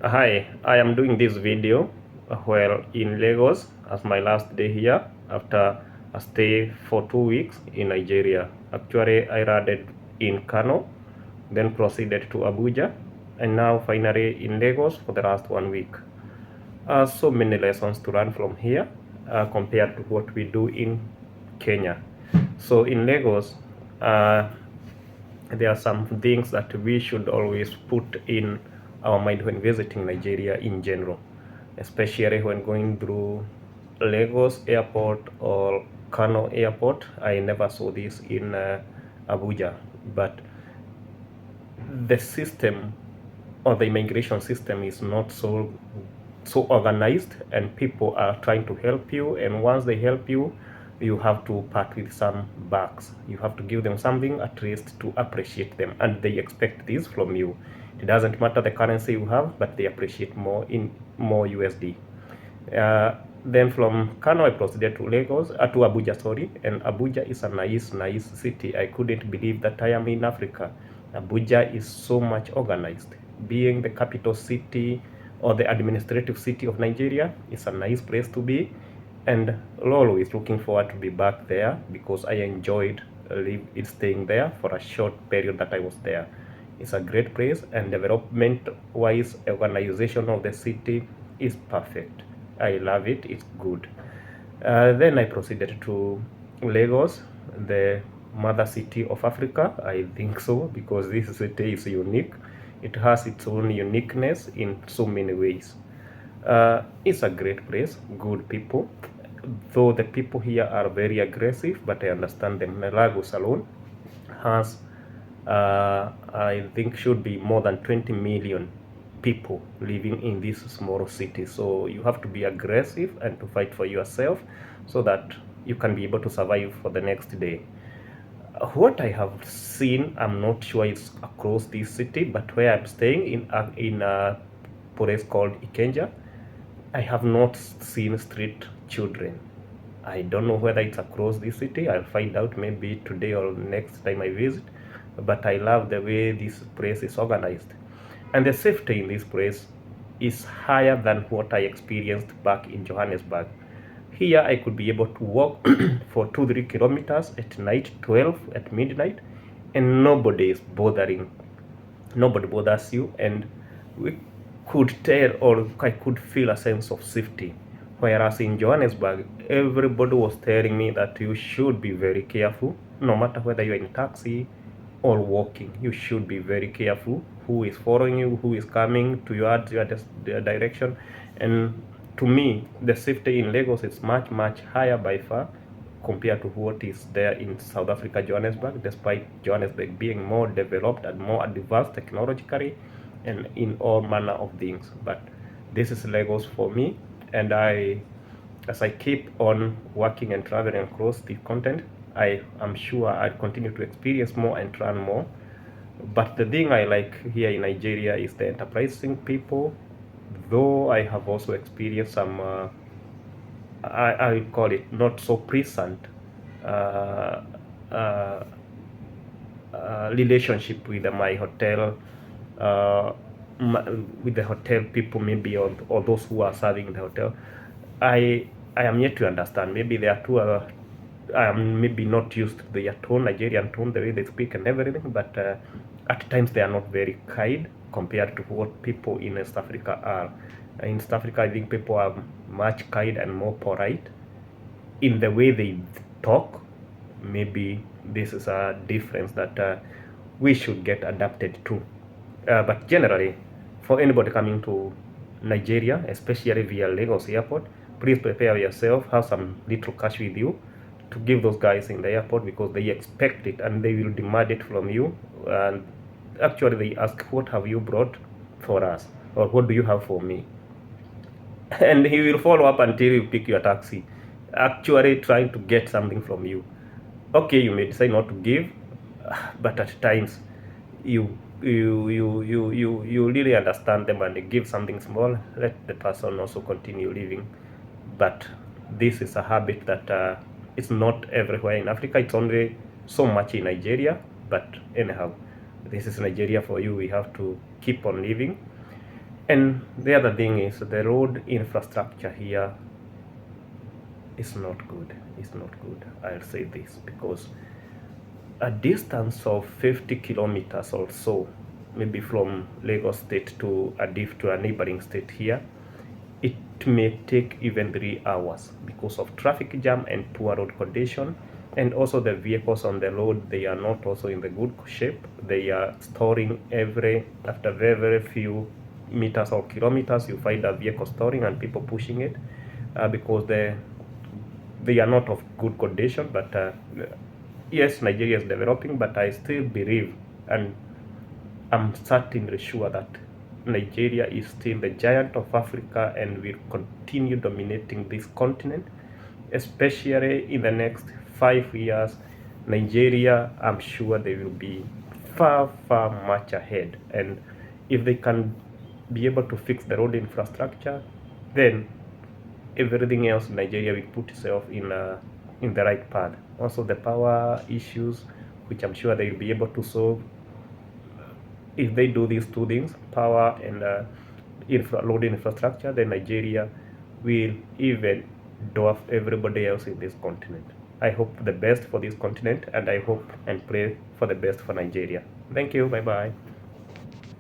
Hi, I am doing this video while in Lagos as my last day here after a stay for 2 weeks in Nigeria. Actually, I landed in Kano, then proceeded to Abuja, and now finally in Lagos for the last 1 week. So many lessons to learn from here compared to what we do in Kenya. So in Lagos, uh, there are some things that we should always put in our mind when visiting Nigeria in general, especially when going through Lagos airport or Kano airport. I never saw this in Abuja, but the system or the immigration system is not so organized, and people are trying to help you, and once they help you, you have to part with some bucks. You have to give them something at least to appreciate them, and they expect this from you. It doesn't matter the currency you have, but they appreciate more USD. uh, then from Kano I proceeded to Lagos, to Abuja, sorry, and Abuja is a nice city. I couldn't believe that I am in Africa. Abuja is so much organized. Being the capital city or the administrative city of Nigeria, is a nice place to be, and Lolo is looking forward to be back there because I enjoyed staying there for a short period that I was there. It's a great place, and development wise, organization of the city is perfect. I love it. It's good. Then I proceeded to Lagos, the mother city of Africa. I think so because this city is unique. It has its own uniqueness in so many ways. It's a great place, good people. Though the people here are very aggressive, but I understand them. Lagos alone has, I think, should be more than 20 million people living in this small city. So you have to be aggressive and to fight for yourself so that you can be able to survive for the next day. What I have seen, I'm not sure it's across this city, but where I'm staying in a place called Ikenja, I have not seen street children. I don't know whether it's across this city. I'll find out maybe today or next time I visit. But I love the way this place is organized. And the safety in this place is higher than what I experienced back in Johannesburg. Here I could be able to walk for 2-3 kilometers at night, 12 at midnight, and nobody bothers you, and we could tell, or I could feel a sense of safety. Whereas in Johannesburg, everybody was telling me that you should be very careful, no matter whether you're in taxi or walking. You should be very careful who is following you, who is coming to your direction. And to me, the safety in Lagos is much higher by far compared to what is there in South Africa, Johannesburg, despite Johannesburg being more developed and more advanced technologically and in all manner of things. But this is Lagos for me, and as I keep on working and traveling across the continent, I am sure I'll continue to experience more and learn more. But the thing I like here in Nigeria is the enterprising people, though I have also experienced some, I call it not so pleasant uh, uh, relationship with my hotel, uh, with the hotel people, maybe, or those who are serving the hotel. I am yet to understand. Maybe they are too. I am maybe not used to their tone, Nigerian tone, the way they speak and everything. But at times they are not very kind compared to what people in East Africa are. In East Africa, I think people are much kind and more polite in the way they talk. Maybe this is a difference that we should get adapted to. But generally, for anybody coming to Nigeria, especially via Lagos airport, please prepare yourself, have some little cash with you to give those guys in the airport, because they expect it and they will demand it from you. And actually they ask, what have you brought for us, or what do you have for me? And he will follow up until you pick your taxi, actually trying to get something from you. Okay, you may decide not to give, but at times you really understand them and give something small. Let the person also continue living. But this is a habit that it's not everywhere in Africa. It's only so much in Nigeria. But anyhow, this is Nigeria for you. We have to keep on living. And the other thing is the road infrastructure here is not good. It's not good. I'll say this because a distance of 50 kilometers or so, maybe from Lagos State to a neighboring state here, it may take even 3 hours because of traffic jam and poor road condition. And also the vehicles on the road, they are not also in the good shape. They are storing after very few meters or kilometers, you find a vehicle storing and people pushing it because they are not of good condition. But yes, Nigeria is developing, but I still believe and I'm certainly sure that Nigeria is still the giant of Africa and will continue dominating this continent, especially in the next 5 years. Nigeria, I'm sure they will be far, far much ahead. And if they can be able to fix the road infrastructure, then everything else in Nigeria will put itself in the right path. Also, the power issues, which I'm sure they will be able to solve. If they do these two things, power and road infrastructure, then Nigeria will even dwarf everybody else in this continent. I hope the best for this continent, and I hope and pray for the best for Nigeria. Thank you. Bye bye.